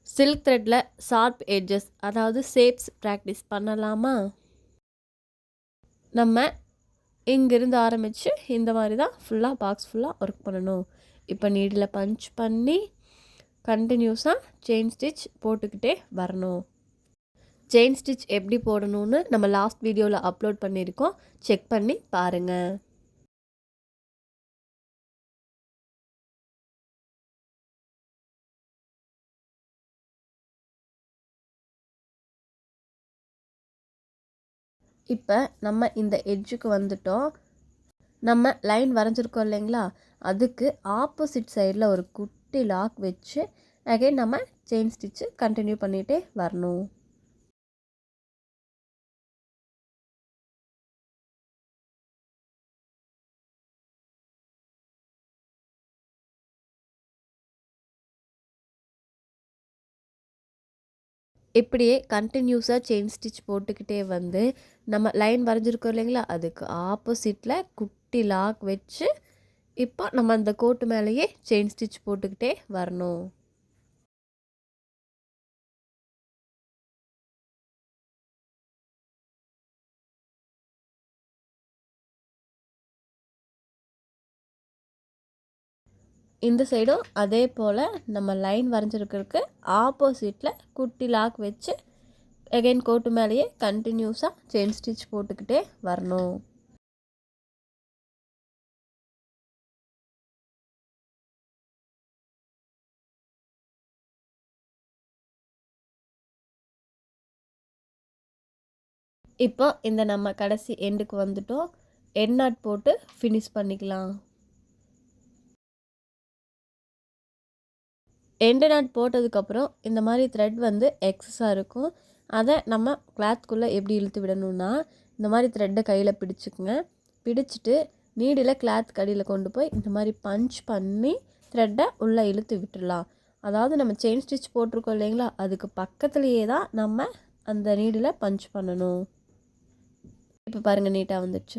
Silk த்ரெட்டில் sharp edges அதாவது shapes practice பண்ணலாமா? நம்ம இங்கிருந்து ஆரம்பித்து இந்த மாதிரி தான் ஃபுல்லாக பாக்ஸ் ஃபுல்லாக ஒர்க் பண்ணணும். இப்போ நீடில் பஞ்ச் பண்ணி கண்டினியூஸாக செயின் ஸ்டிச் போட்டுக்கிட்டே வரணும். செயின் ஸ்டிச் எப்படி போடணும்னு நம்ம லாஸ்ட் வீடியோவில் அப்லோட் பண்ணியிருக்கோம், செக் பண்ணி பாருங்கள். இப்போ நம்ம இந்த எட்ஜுக்கு வந்துட்டோம். நம்ம லைன் வரைஞ்சிருக்கோம் இல்லைங்களா, அதுக்கு ஆப்போசிட் சைடில் ஒரு குட்டி லாக் வச்சு அகைன் நம்ம செயின் ஸ்டிச்சு கண்டினியூ பண்ணிகிட்டே வரணும். இப்படியே கண்டினியூஸாக செயின் ஸ்டிச் போட்டுக்கிட்டே வந்து நம்ம லைன் வரைஞ்சிருக்கோம் இல்லைங்களா, அதுக்கு ஆப்போசிட்டில் குட்டி லாக் வச்சு இப்போ நம்ம அந்த கோட்டு மேலேயே செயின் ஸ்டிச் போட்டுக்கிட்டே வரணும். இந்த சைடும் அதே போல் நம்ம லைன் வரைஞ்சிருக்கிறதுக்கு ஆப்போசிட்டில் குட்டி லாக் வச்சு அகைன் கோட்டு மேலேயே கண்டினியூஸாக செயின் ஸ்டிச் போட்டுக்கிட்டே வரணும். இப்போ இந்த நம்ம கடைசி எண்டுக்கு வந்துட்டோம். எண்ட் நாட் போட்டு ஃபினிஷ் பண்ணிக்கலாம். எண்டு நாட் போட்டதுக்கப்புறம் இந்த மாதிரி த்ரெட் வந்து எக்ஸஸாக இருக்கும். அதை நம்ம கிளாத்துக்குள்ளே எப்படி இழுத்து விடணும்னா, இந்த மாதிரி த்ரெட்டை கையில் பிடிச்சிக்குங்க. பிடிச்சிட்டு நீடில் கிளாத் கடியில் கொண்டு போய் இந்த மாதிரி பஞ்ச் பண்ணி த்ரெட்டை உள்ளே இழுத்து விட்டுடலாம். அதாவது நம்ம செயின் ஸ்டிச் போட்டிருக்கோம் இல்லைங்களா, அதுக்கு பக்கத்துலேயே தான் நம்ம அந்த நீடில் பஞ்ச் பண்ணணும். இப்போ பாருங்கள், நீட்டாக வந்துடுச்சு.